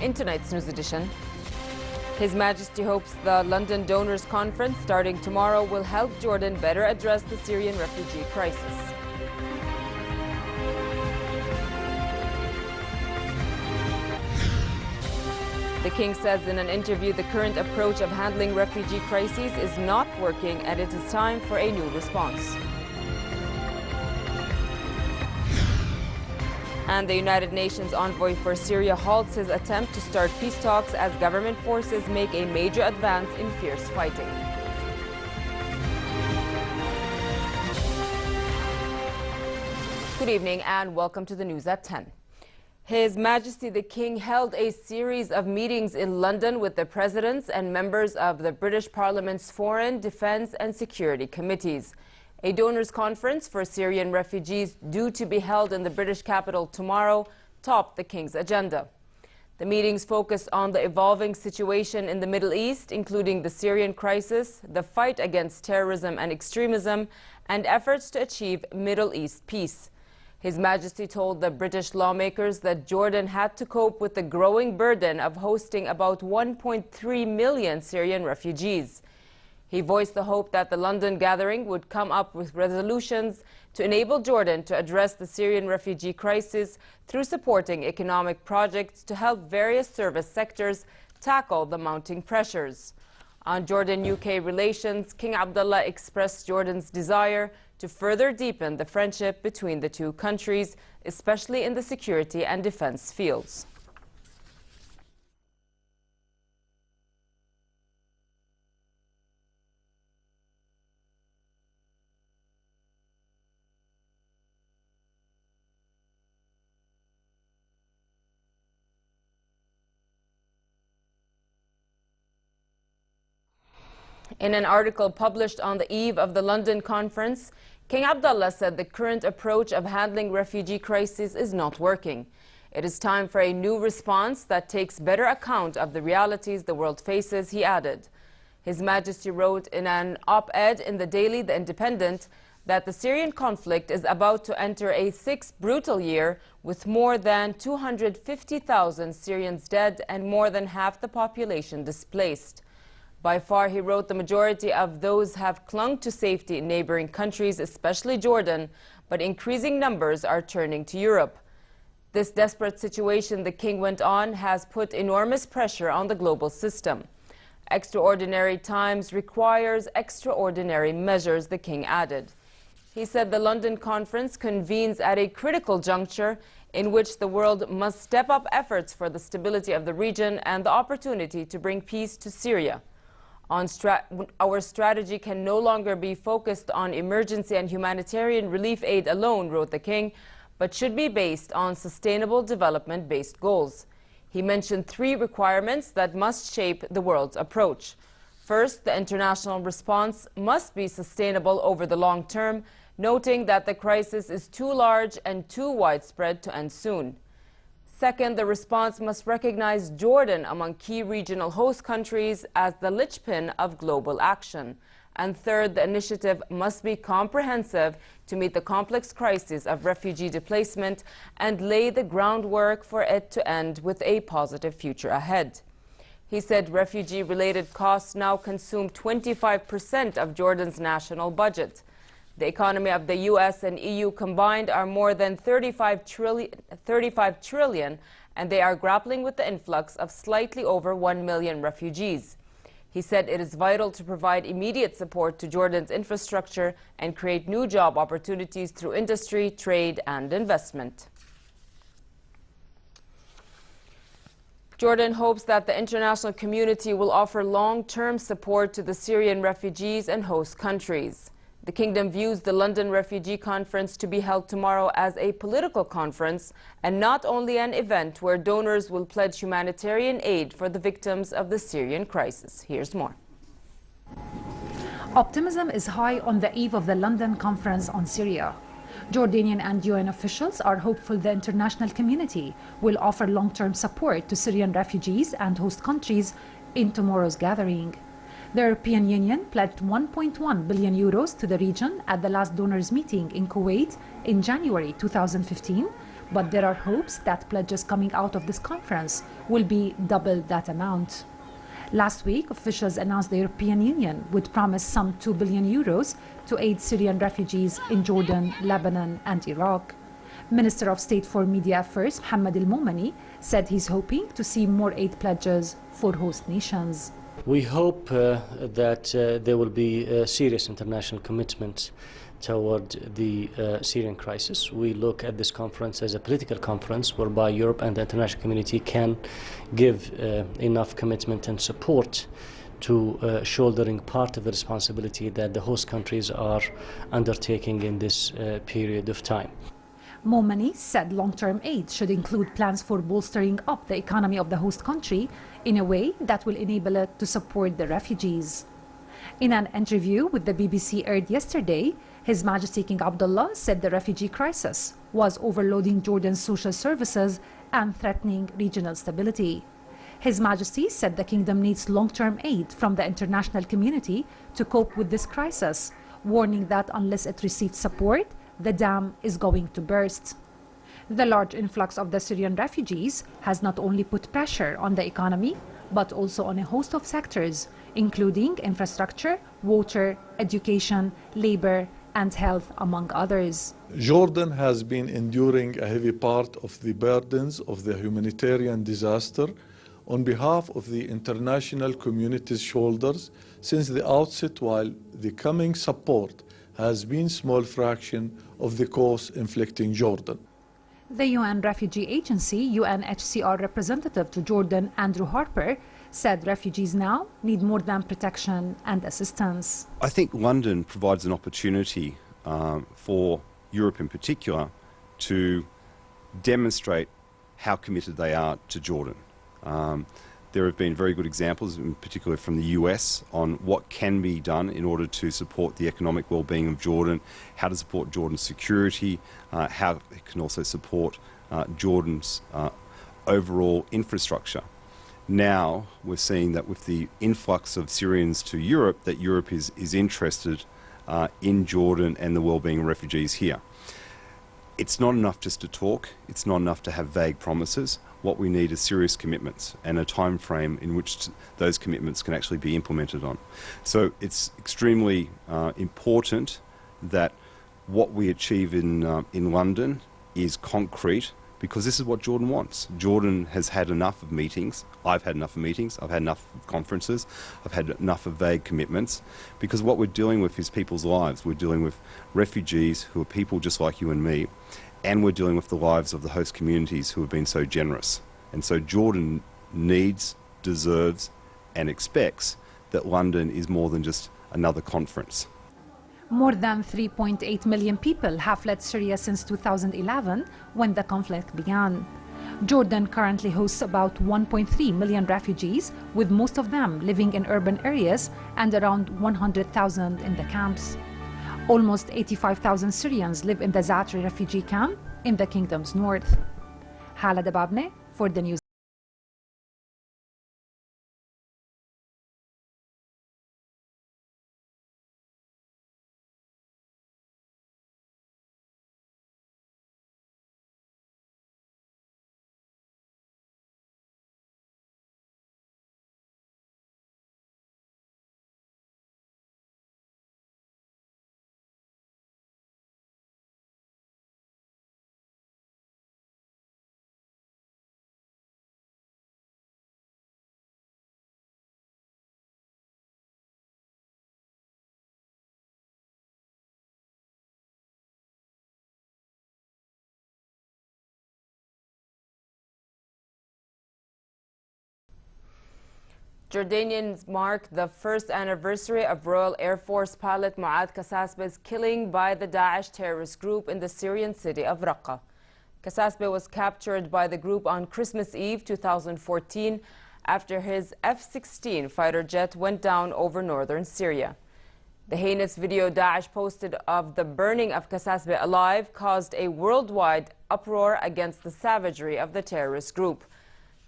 In tonight's news edition, His Majesty hopes the London Donors Conference starting tomorrow will help Jordan better address the Syrian refugee crisis. The King says in an interview the current approach of handling refugee crises is not working and it is time for a new response. And the United Nations envoy for Syria halts his attempt to start peace talks as government forces make a major advance in fierce fighting. Good evening and welcome to the news at 10. His Majesty the King held a series of meetings in London with the presidents and members of the British Parliament's Foreign, Defence and Security Committees. A donors conference for Syrian refugees due to be held in the British capital tomorrow topped the King's agenda. The meetings focused on the evolving situation in the Middle East, including the Syrian crisis, the fight against terrorism and extremism, and efforts to achieve Middle East peace. His Majesty told the British lawmakers that Jordan had to cope with the growing burden of hosting about 1.3 million Syrian refugees. He voiced the hope that the London gathering would come up with resolutions to enable Jordan to address the Syrian refugee crisis through supporting economic projects to help various service sectors tackle the mounting pressures. On Jordan-UK relations, King Abdullah expressed Jordan's desire to further deepen the friendship between the two countries, especially in the security and defense fields. In an article published on the eve of the London conference, King Abdullah said the current approach of handling refugee crises is not working. It is time for a new response that takes better account of the realities the world faces, he added. His Majesty wrote in an op-ed in the daily The Independent that the Syrian conflict is about to enter a sixth brutal year with more than 250,000 Syrians dead and more than half the population displaced. By far, he wrote, the majority of those have clung to safety in neighboring countries, especially Jordan, but increasing numbers are turning to Europe. This desperate situation, the King went on, has put enormous pressure on the global system. Extraordinary times requires extraordinary measures, the King added. He said the London conference convenes at a critical juncture in which the world must step up efforts for the stability of the region and the opportunity to bring peace to Syria. Our strategy can no longer be focused on emergency and humanitarian relief aid alone, wrote the King, but should be based on sustainable development-based goals. He mentioned three requirements that must shape the world's approach. First, the international response must be sustainable over the long term, noting that the crisis is too large and too widespread to end soon. Second, the response must recognize Jordan among key regional host countries as the linchpin of global action. And third, the initiative must be comprehensive to meet the complex crisis of refugee displacement and lay the groundwork for it to end with a positive future ahead. He said refugee-related costs now consume 25% of Jordan's national budget. The economy of the U.S. and EU combined are more than 35 trillion, and they are grappling with the influx of slightly over 1 million refugees. He said it is vital to provide immediate support to Jordan's infrastructure and create new job opportunities through industry, trade, and investment. Jordan hopes that the international community will offer long-term support to the Syrian refugees and host countries. The Kingdom views the London Refugee Conference to be held tomorrow as a political conference and not only an event where donors will pledge humanitarian aid for the victims of the Syrian crisis. Here's more. Optimism is high on the eve of the London Conference on Syria. Jordanian and UN officials are hopeful the international community will offer long-term support to Syrian refugees and host countries in tomorrow's gathering. The European Union pledged 1.1 billion euros to the region at the last donors meeting in Kuwait in January 2015, but there are hopes that pledges coming out of this conference will be double that amount. Last week, officials announced the European Union would promise some 2 billion euros to aid Syrian refugees in Jordan, Lebanon and Iraq. Minister of State for Media Affairs, Mohammed Al-Momani, said he's hoping to see more aid pledges for host nations. We hope that there will be a serious international commitment toward the Syrian crisis. We look at this conference as a political conference whereby Europe and the international community can give enough commitment and support to shouldering part of the responsibility that the host countries are undertaking in this period of time. Momani said long-term aid should include plans for bolstering up the economy of the host country in a way that will enable it to support the refugees. In an interview with the BBC aired yesterday, His Majesty King Abdullah said the refugee crisis was overloading Jordan's social services and threatening regional stability. His Majesty said the kingdom needs long-term aid from the international community to cope with this crisis, warning that unless it receives support, the dam is going to burst. The large influx of the Syrian refugees has not only put pressure on the economy, but also on a host of sectors, including infrastructure, water, education, labor, and health, among others. Jordan has been enduring a heavy part of the burdens of the humanitarian disaster on behalf of the international community's shoulders since the outset, while the coming support has been a small fraction of the cost inflicting Jordan. The UN Refugee Agency, UNHCR representative to Jordan, Andrew Harper, said refugees now need more than protection and assistance. I think London provides an opportunity for Europe in particular to demonstrate how committed they are to Jordan. There have been very good examples, in particular from the US, on what can be done in order to support the economic well-being of Jordan, how to support Jordan's security, how it can also support Jordan's overall infrastructure. Now we're seeing that with the influx of Syrians to Europe, that Europe is interested in Jordan and the well-being of refugees here. It's not enough just to talk, it's not enough to have vague promises. What we need is serious commitments and a time frame in which those commitments can actually be implemented on. So it's extremely important that what we achieve in London is concrete, because this is what Jordan wants. Jordan has had enough of meetings. I've had enough of meetings. I've had enough of conferences. I've had enough of vague commitments, because what we're dealing with is people's lives. We're dealing with refugees who are people just like you and me, and we're dealing with the lives of the host communities who have been so generous. And so Jordan needs, deserves, and expects that London is more than just another conference. More than 3.8 million people have fled Syria since 2011, when the conflict began. Jordan currently hosts about 1.3 million refugees, with most of them living in urban areas and around 100,000 in the camps. Almost 85,000 Syrians live in the Zatri refugee camp in the kingdom's north. Hala Dababne for the news. Jordanians mark the first anniversary of Royal Air Force pilot Mu'adh Kasasbe's killing by the Daesh terrorist group in the Syrian city of Raqqa. Kasasbe was captured by the group on Christmas Eve 2014 after his F-16 fighter jet went down over northern Syria. The heinous video Daesh posted of the burning of Kasasbe alive caused a worldwide uproar against the savagery of the terrorist group.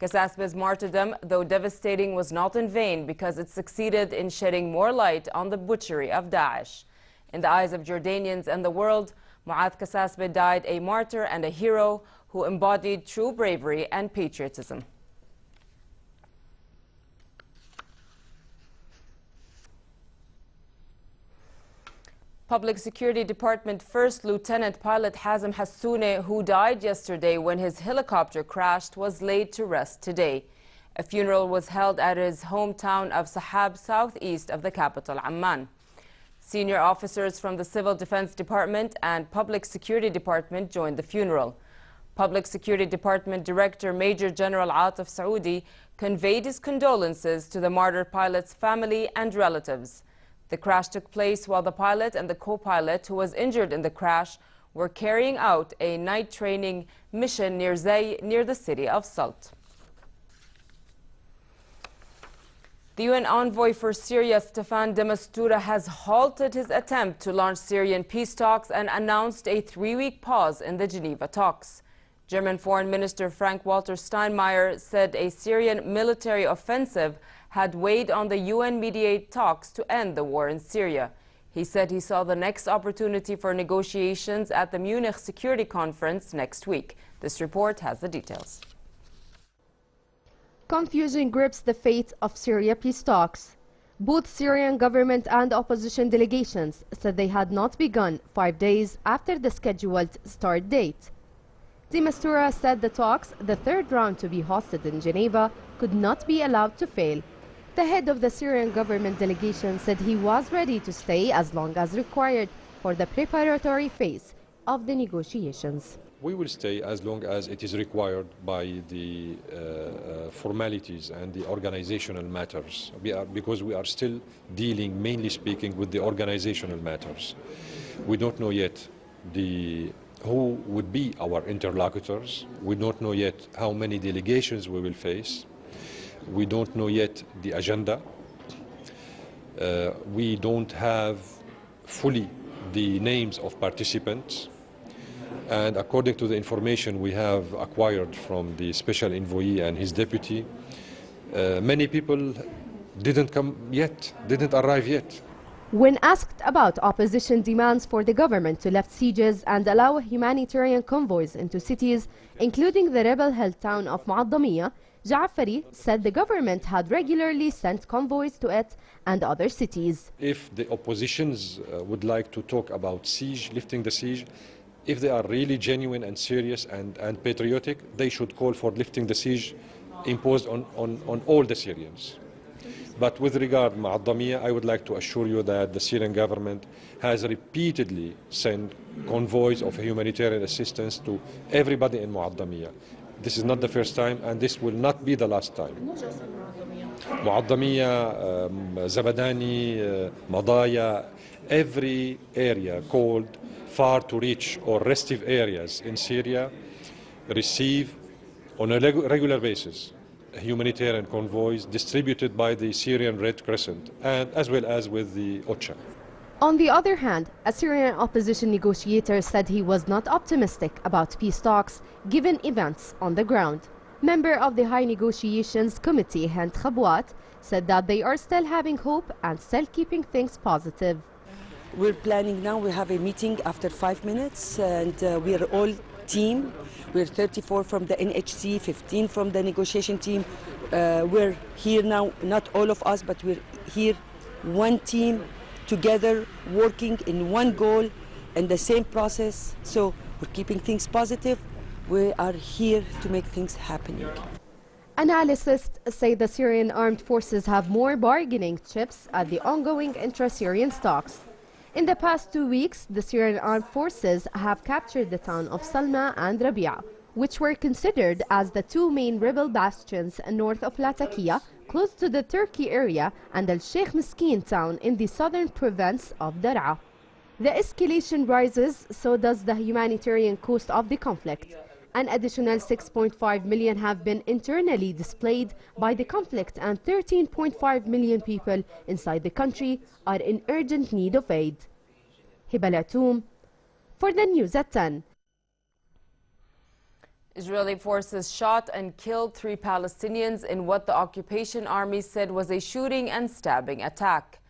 Kasasbe's martyrdom, though devastating, was not in vain, because it succeeded in shedding more light on the butchery of Daesh. In the eyes of Jordanians and the world, Mu'adh Kasasbe died a martyr and a hero who embodied true bravery and patriotism. Public Security Department First Lieutenant Pilot Hazem Hassoune, who died yesterday when his helicopter crashed, was laid to rest today. A funeral was held at his hometown of Sahab, southeast of the capital, Amman. Senior officers from the Civil Defense Department and Public Security Department joined the funeral. Public Security Department Director Major General Atif Saoudi conveyed his condolences to the martyred pilot's family and relatives. The crash took place while the pilot and the co-pilot, who was injured in the crash, were carrying out a night training mission near the city of Salt. The UN envoy for Syria, Staffan de Mistura, has halted his attempt to launch Syrian peace talks and announced a 3-week pause in the Geneva talks. German Foreign Minister Frank-Walter Steinmeier said a Syrian military offensive had weighed on the UN-mediated talks to end the war in Syria. He said he saw the next opportunity for negotiations at the Munich Security Conference next week. This report has the details. Confusion grips the fate of Syria peace talks. Both Syrian government and opposition delegations said they had not begun 5 days after the scheduled start date. De Mistura said the talks, the third round to be hosted in Geneva, could not be allowed to fail. The head of the Syrian government delegation said he was ready to stay as long as required for the preparatory phase of the negotiations. We will stay as long as it is required by the formalities and the organizational matters, because we are still dealing, mainly speaking, with the organizational matters. We don't know yet who would be our interlocutors. We don't know yet how many delegations we will face. We don't know yet the agenda. We don't have fully the names of participants. And according to the information we have acquired from the special envoy and his deputy, many people didn't arrive yet. When asked about opposition demands for the government to lift sieges and allow humanitarian convoys into cities, including the rebel-held town of Mu'addamiyya, Ja'fari said the government had regularly sent convoys to it and other cities. If the oppositions would like to talk about siege, lifting the siege, if they are really genuine and serious and patriotic, they should call for lifting the siege imposed on all the Syrians. But with regard to Mu'addamiyya, I would like to assure you that the Syrian government has repeatedly sent convoys of humanitarian assistance to everybody in Mu'addamiyya. This is not the first time, and this will not be the last time. Mu'addamiyya, Zabadani, Madaya, every area called far to reach or restive areas in Syria receive on a regular basis humanitarian convoys distributed by the Syrian Red Crescent and as well as with the OCHA. On the other hand, a Syrian opposition negotiator said he was not optimistic about peace talks given events on the ground. Member of the High Negotiations Committee, Hend Khabwat, said that they are still having hope and still keeping things positive. We're planning now, we have a meeting after 5 minutes, and we're all team. We're 34 from the NHC, 15 from the negotiation team. We're here now, not all of us, but we're here, one team, together, working in one goal and the same process. So we're keeping things positive. We are here to make things happening. Analysts say the Syrian armed forces have more bargaining chips at the ongoing intra-Syrian talks. In the past 2 weeks, the Syrian armed forces have captured the town of Salma and Rabia, which were considered as the two main rebel bastions north of Latakia, close to the Turkey area, and Al-Sheikh Miskin town in the southern province of Dar'a. The escalation rises, so does the humanitarian cost of the conflict. An additional 6.5 million have been internally displaced by the conflict, and 13.5 million people inside the country are in urgent need of aid. Hibal Atoum for the news at 10. Israeli forces shot and killed 3 Palestinians in what the occupation army said was a shooting and stabbing attack.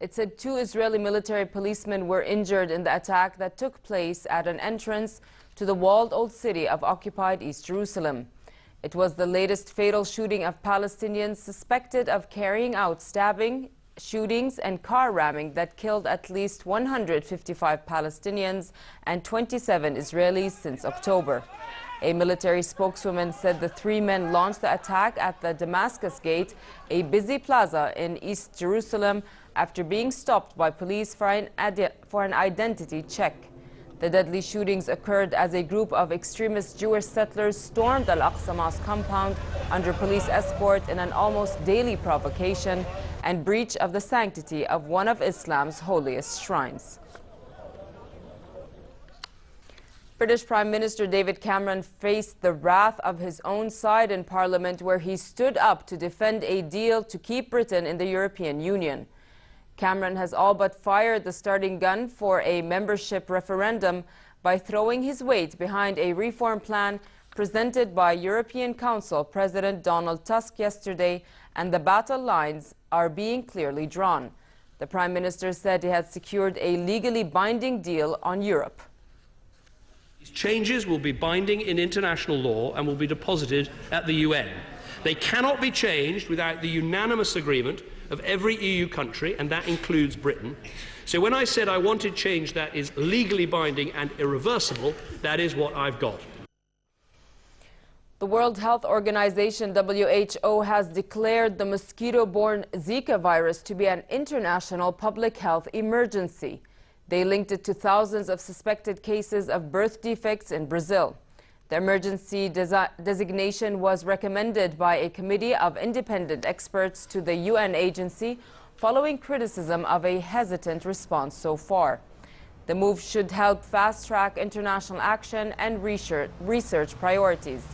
It said 2 Israeli military policemen were injured in the attack that took place at an entrance to the walled old city of occupied East Jerusalem. It was the latest fatal shooting of Palestinians suspected of carrying out stabbing, shootings and car ramming that killed at least 155 Palestinians and 27 Israelis since October. A military spokeswoman said the three men launched the attack at the Damascus Gate, a busy plaza in East Jerusalem, after being stopped by police for an identity check. The deadly shootings occurred as a group of extremist Jewish settlers stormed Al-Aqsa Mosque compound under police escort in an almost daily provocation and breach of the sanctity of one of Islam's holiest shrines. British Prime Minister David Cameron faced the wrath of his own side in Parliament, where he stood up to defend a deal to keep Britain in the European Union. Cameron has all but fired the starting gun for a membership referendum by throwing his weight behind a reform plan presented by European Council President Donald Tusk yesterday, and the battle lines are being clearly drawn. The Prime Minister said he had secured a legally binding deal on Europe. These changes will be binding in international law and will be deposited at the UN. They cannot be changed without the unanimous agreement of every EU country, and that includes Britain. So when I said I wanted change that is legally binding and irreversible, that is what I've got. The World Health Organization, WHO, has declared the mosquito-borne Zika virus to be an international public health emergency. They linked it to thousands of suspected cases of birth defects in Brazil. The emergency designation was recommended by a committee of independent experts to the UN agency following criticism of a hesitant response so far. The move should help fast-track international action and research priorities.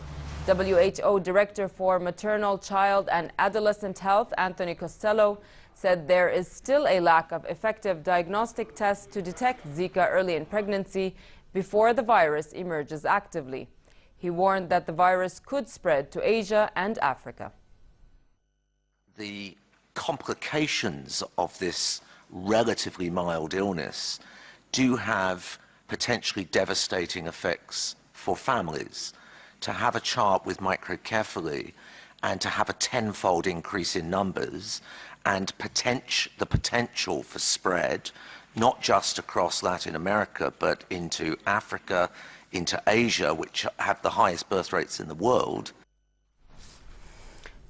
WHO Director for Maternal, Child and Adolescent Health, Anthony Costello, said there is still a lack of effective diagnostic tests to detect Zika early in pregnancy before the virus emerges actively. He warned that the virus could spread to Asia and Africa. The complications of this relatively mild illness do have potentially devastating effects for families. To have a child with microcephaly and to have a tenfold increase in numbers and the potential for spread, not just across Latin America, but into Africa, into Asia, which have the highest birth rates in the world.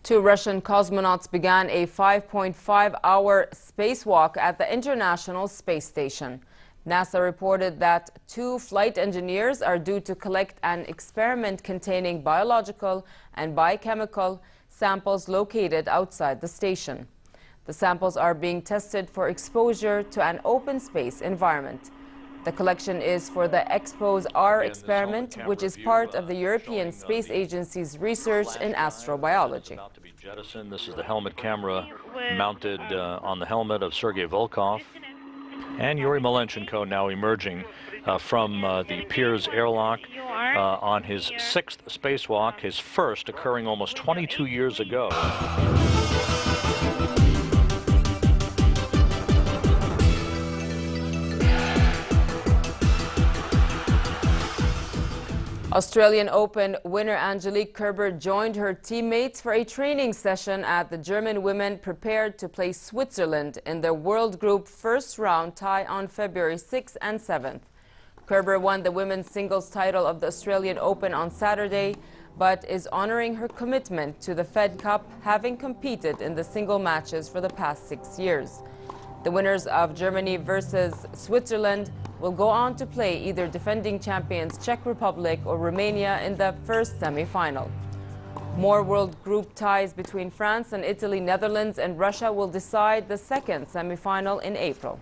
Two Russian cosmonauts began a 5.5-hour spacewalk at the International Space Station. NASA reported that two flight engineers are due to collect an experiment containing biological and biochemical samples located outside the station. The samples are being tested for exposure to an open space environment. The collection is for the EXPOSE-R experiment, which is part of the European Space Agency's research in astrobiology. This is the helmet camera mounted on the helmet of Sergei Volkov. And Yuri Malenchenko now emerging from the Pirs airlock on his 6th spacewalk, his first occurring almost 22 years ago. Australian Open winner Angelique Kerber joined her teammates for a training session at the German women prepared to play Switzerland in their World Group first round tie on February 6th and 7th. Kerber won the women's singles title of the Australian Open on Saturday, but is honoring her commitment to the Fed Cup, having competed in the single matches for the past 6 years. The winners of Germany versus Switzerland will go on to play either defending champions Czech Republic or Romania in the first semi-final. More World Group ties between France and Italy, Netherlands and Russia will decide the second semi-final in April.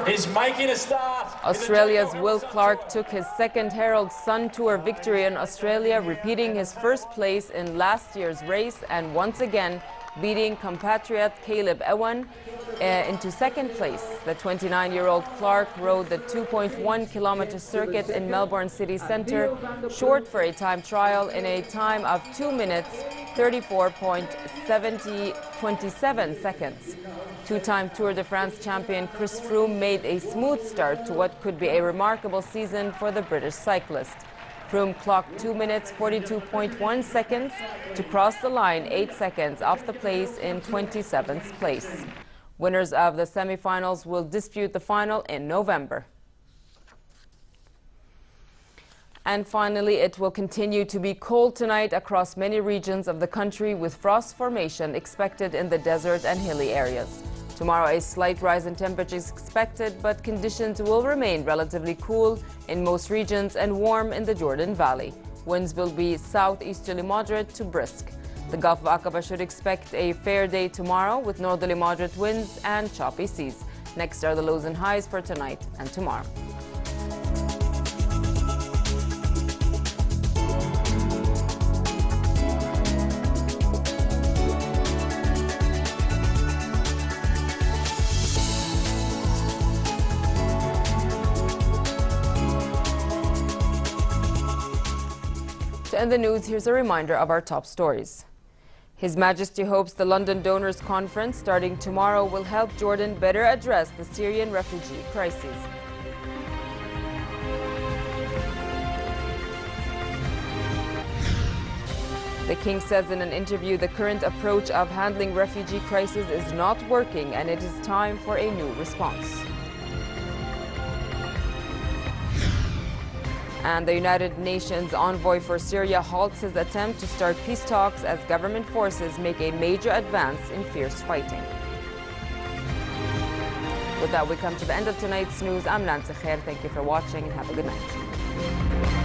He's making a start. Australia's Will Clark took his second Herald Sun Tour victory in Australia, repeating his first place in last year's race and once again beating compatriot Caleb Ewan into second place. The 29-year-old Clark rode the 2.1-kilometer circuit in Melbourne city centre, short for a time trial, in a time of 2 minutes, 34.27 seconds. Two-time Tour de France champion Chris Froome made a smooth start to what could be a remarkable season for the British cyclist. Froome clocked 2 minutes 42.1 seconds to cross the line 8 seconds off the place in 27th place. Winners of the semi-finals will dispute the final in November. And finally, it will continue to be cold tonight across many regions of the country, with frost formation expected in the desert and hilly areas. Tomorrow, a slight rise in temperature is expected, but conditions will remain relatively cool in most regions and warm in the Jordan Valley. Winds will be southeasterly moderate to brisk. The Gulf of Aqaba should expect a fair day tomorrow with northerly moderate winds and choppy seas. Next are the lows and highs for tonight and tomorrow. To end the news, here's a reminder of our top stories. His Majesty hopes the London Donors Conference starting tomorrow will help Jordan better address the Syrian refugee crisis. The King says in an interview the current approach of handling refugee crisis is not working and it is time for a new response. And the United Nations envoy for Syria halts his attempt to start peace talks as government forces make a major advance in fierce fighting. With that, we come to the end of tonight's news. I'm Nancy Khair. Thank you for watching and have a good night.